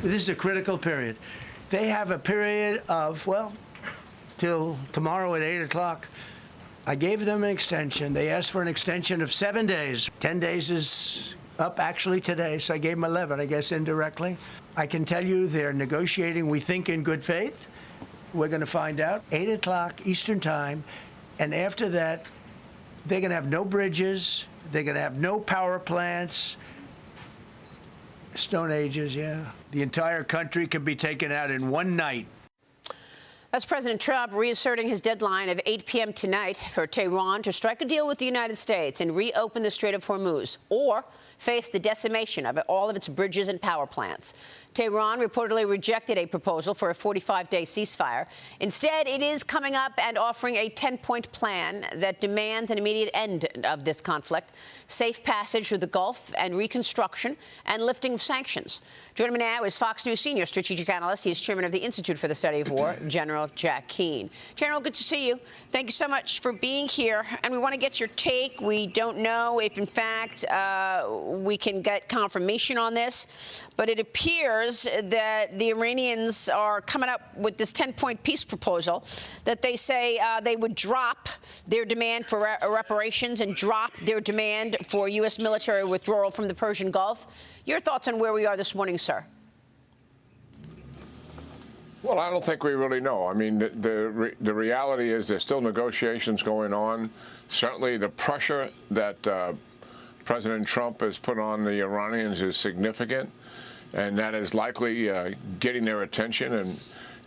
This is a critical period. They have a period of, well, till tomorrow at 8 o'clock. I gave them an extension. They asked for an extension of 7 days. 10 days is up actually today, so I gave them 11, I guess, indirectly. I can tell you they're negotiating, we think, in good faith. We're going to find out 8 o'clock Eastern time, and after that, they're going to have no bridges, they're going to have no power plants. Stone Ages, yeah. The entire country could be taken out in one night. That's President Trump reasserting his deadline of 8 p.m. tonight for Tehran to strike a deal with the United States and reopen the Strait of Hormuz, or face the decimation of all of its bridges and power plants. Tehran reportedly rejected a proposal for a 45-day ceasefire. Instead, it is coming up and offering a 10-point plan that demands an immediate end of this conflict, safe passage through the Gulf and reconstruction, and lifting of sanctions. Joining me now is Fox News senior strategic analyst. He is chairman of the Institute for the Study of War, General Jack Keane. General, good to see you. Thank you so much for being here. And we want to get your take. We don't know if, in fact, we can get confirmation on this, but it appears that the Iranians are coming up with this 10-point peace proposal that they say they would drop their demand for reparations and drop their demand for U.S. military withdrawal from the Persian Gulf. Your thoughts on where we are this morning, sir? Well, I don't think we really know. I mean, the reality is there's still negotiations going on. Certainly the pressure that President Trump has put on the Iranians is significant, and that is likely getting their attention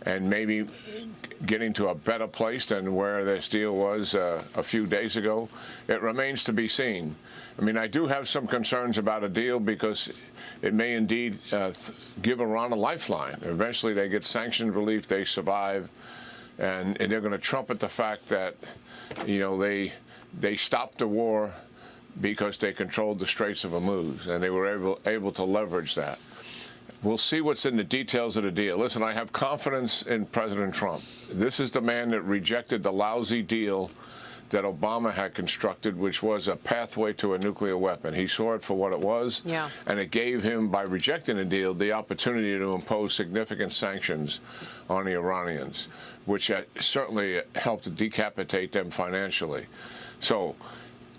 and maybe getting to a better place than where this deal was a few days ago. It remains to be seen. I mean, I do have some concerns about a deal because it may indeed give Iran a lifeline. Eventually they get sanctions relief, they survive, and they're going to trumpet the fact that, you know, they stopped the war because they controlled the Straits of Hormuz, and they were able to leverage that. We'll see what's in the details of the deal. Listen, I have confidence in President Trump. This is the man that rejected the lousy deal that Obama had constructed, which was a pathway to a nuclear weapon. He saw it for what it was, and it gave him, by rejecting the deal, the opportunity to impose significant sanctions on the Iranians, which certainly helped to decapitate them financially. So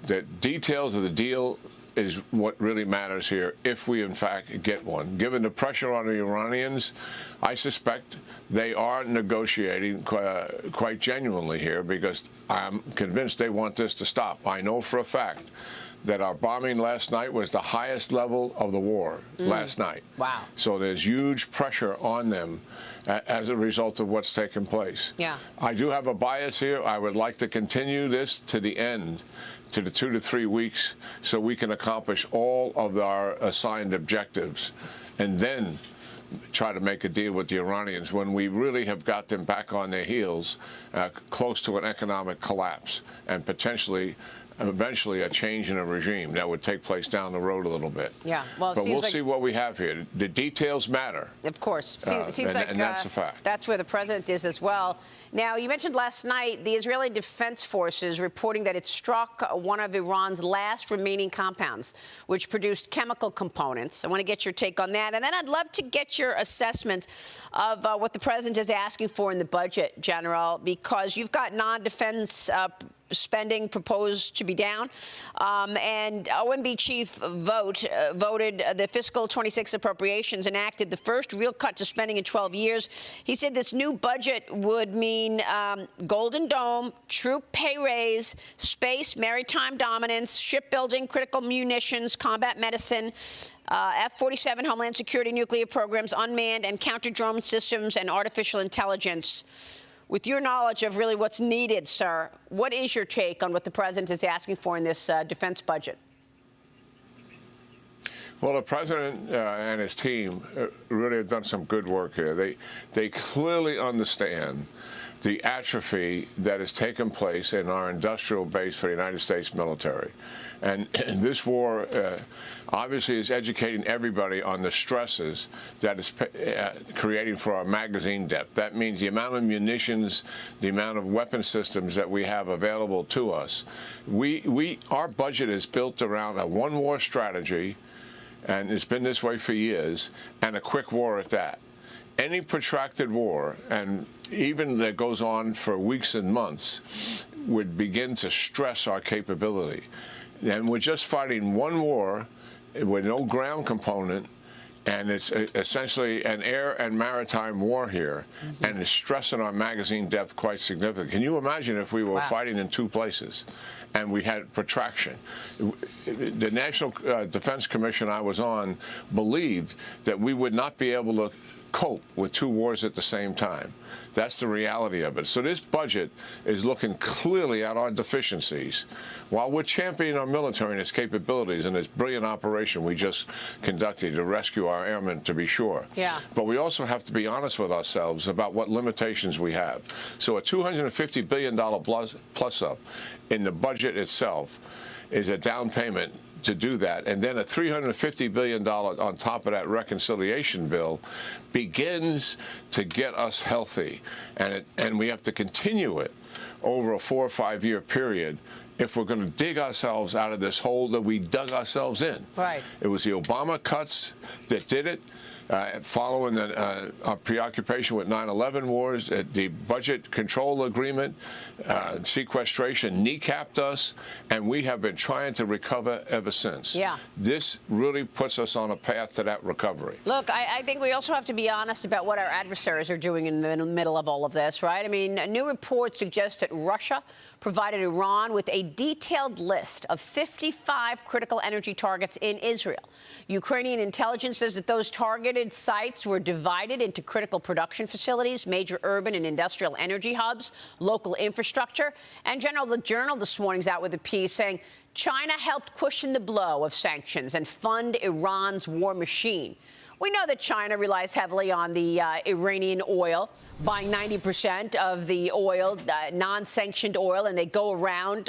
the details of the deal is what really matters here, if we in fact get one. Given the pressure on the Iranians, I suspect they are negotiating quite genuinely here, because I'm convinced they want this to stop. I know for a fact that our bombing last night was the highest level of the war last night. Wow. So there's huge pressure on them as a result of what's taken place. Yeah. I do have a bias here. I would like to continue this to the end, to the 2 to 3 weeks, so we can accomplish all of our assigned objectives, and then try to make a deal with the Iranians when we really have got them back on their heels, close to an economic collapse, and potentially eventually a change in a regime that would take place down the road a little bit. Yeah, well, but we'll see what we have here. The details matter. Of course. Seems like that's a fact. That's where the president is as well. Now, you mentioned last night the Israeli Defense Forces reporting that it struck one of Iran's last remaining compounds, which produced chemical components. I want to get your take on that. And then I'd love to get your assessment of what the president is asking for in the budget, General, because you've got non-defense spending proposed to be down, and OMB chief voted the fiscal 26 appropriations, enacted the first real cut to spending in 12 years. He said this new budget would mean Golden Dome, troop pay raise, space, maritime dominance, shipbuilding, critical munitions, combat medicine, F-47 Homeland Security nuclear programs, unmanned and counter-drone systems, and artificial intelligence. With your knowledge of really what's needed, sir, what is your take on what the president is asking for in this defense budget? Well, the president and his team really have done some good work here. They clearly understand the atrophy that has taken place in our industrial base for the United States military. And this war obviously is educating everybody on the stresses that it's creating for our magazine depth. That means the amount of munitions, the amount of weapon systems that we have available to us. Our budget is built around a one-war strategy and it's been this way for years, and a quick war at that. Any protracted war, and even that goes on for weeks and months, would begin to stress our capability. And we're just fighting one war with no ground component, and it's essentially an air and maritime war here, and it's stressing our magazine depth quite significantly. Can you imagine if we were fighting in two places and we had protraction? The National Defense Commission I was on believed that we would not be able to cope with two wars at the same time. That's the reality of it. So this budget is looking clearly at our deficiencies while we're championing our military and its capabilities and this brilliant operation we just conducted to rescue our airmen, to be sure. Yeah. But we also have to be honest with ourselves about what limitations we have. So a $250 billion plus up in the budget itself is a down payment to do that, and then a $350 billion on top of that reconciliation bill begins to get us healthy, and we have to continue it over a 4 or 5 year period if we're going to dig ourselves out of this hole that we dug ourselves in. Right. It was the Obama cuts that did it. Following our preoccupation with 9/11 wars, the budget control agreement, sequestration kneecapped us, and we have been trying to recover ever since. Yeah. This really puts us on a path to that recovery. Look, I think we also have to be honest about what our adversaries are doing in the middle of all of this, right? I mean, new reports suggest that Russia provided Iran with a detailed list of 55 critical energy targets in Israel. Ukrainian intelligence says that those targeted sites were divided into critical production facilities, major urban and industrial energy hubs, local infrastructure. And General, the Journal this morning's out with a piece saying China helped cushion the blow of sanctions and fund Iran's war machine. We know that China relies heavily on the Iranian oil, buying 90% of the oil, non-sanctioned oil, and they go around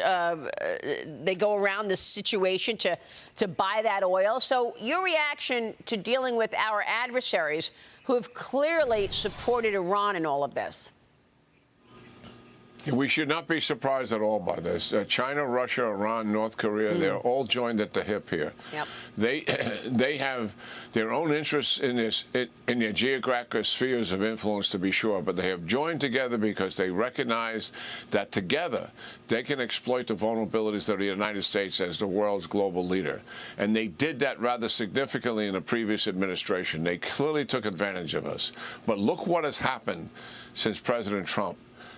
this situation to buy that oil. So your reaction to dealing with our adversaries who have clearly supported Iran in all of this? We should not be surprised at all by this. China, Russia, Iran, North Korea, they're all joined at the hip here. Yep. They have their own interests in this, in their geographic spheres of influence, to be sure, but they have joined together because they recognize that together they can exploit the vulnerabilities of the United States as the world's global leader. And they did that rather significantly in the previous administration. They clearly took advantage of us. But look what has happened since President Trump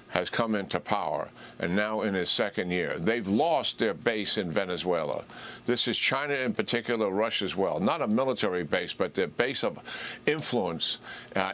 has come into power, and now in his second year. They've lost their base in Venezuela. This is China in particular, Russia as well. Not a military base, but their base of influence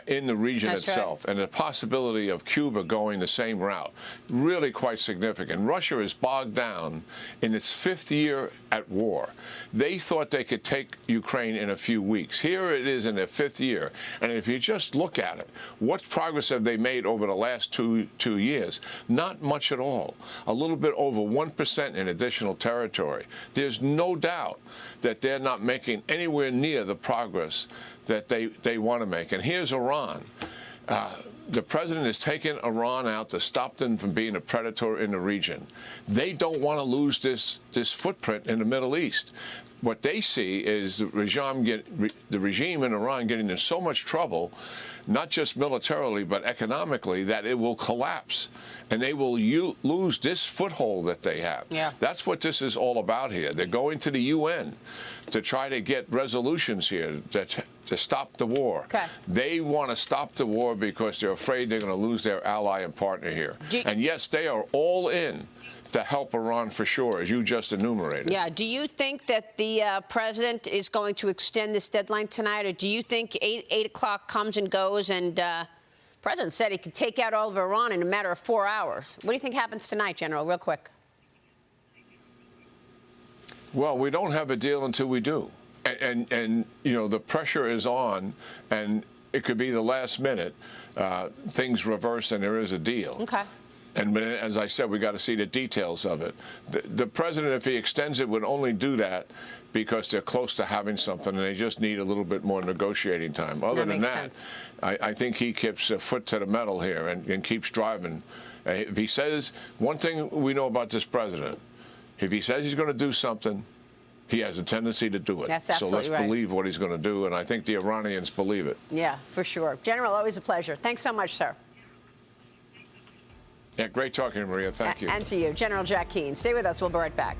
in the region itself. Right. And the possibility of Cuba going the same route, really quite significant. Russia is bogged down in its 5th year at war. They thought they could take Ukraine in a few weeks. Here it is in their 5th year. And if you just look at it, what progress have they made over the last two years? Not much at all. A little bit over 1% in additional territory. There's no doubt that they're not making anywhere near the progress that they want to make. And here's Iran. The president has taken Iran out to stop them from being a predator in the region. They don't want to lose this footprint in the Middle East. What they see is the regime in Iran getting in so much trouble, not just militarily, but economically, that it will collapse. And they will lose this foothold that they have. Yeah. That's what this is all about here. They're going to the UN to try to get resolutions here to stop the war. Okay. They want to stop the war because they're afraid they're going to lose their ally and partner here. And yes, they are all in to help Iran for sure, as you just enumerated. Yeah. Do you think that the president is going to extend this deadline tonight, or do you think 8 o'clock comes and goes and the president said he could take out all of Iran in a matter of 4 hours? What do you think happens tonight, General, real quick? Well, we don't have a deal until we do. And you know, the pressure is on, and it could be the last minute. Things reverse and there is a deal. Okay. And as I said, we got to see the details of it. The president, if he extends it, would only do that because they're close to having something and they just need a little bit more negotiating time. Other than that, I think he keeps a foot to the metal here and keeps driving. If he says, one thing we know about this president, if he says he's going to do something, he has a tendency to do it. That's so absolutely let's right. believe what he's going to do, and I think the Iranians believe it. Yeah, for sure. General, always a pleasure. Thanks so much, sir. Yeah, great talking, Maria. Thank you. And to you, General Jack Keane. Stay with us. We'll be right back.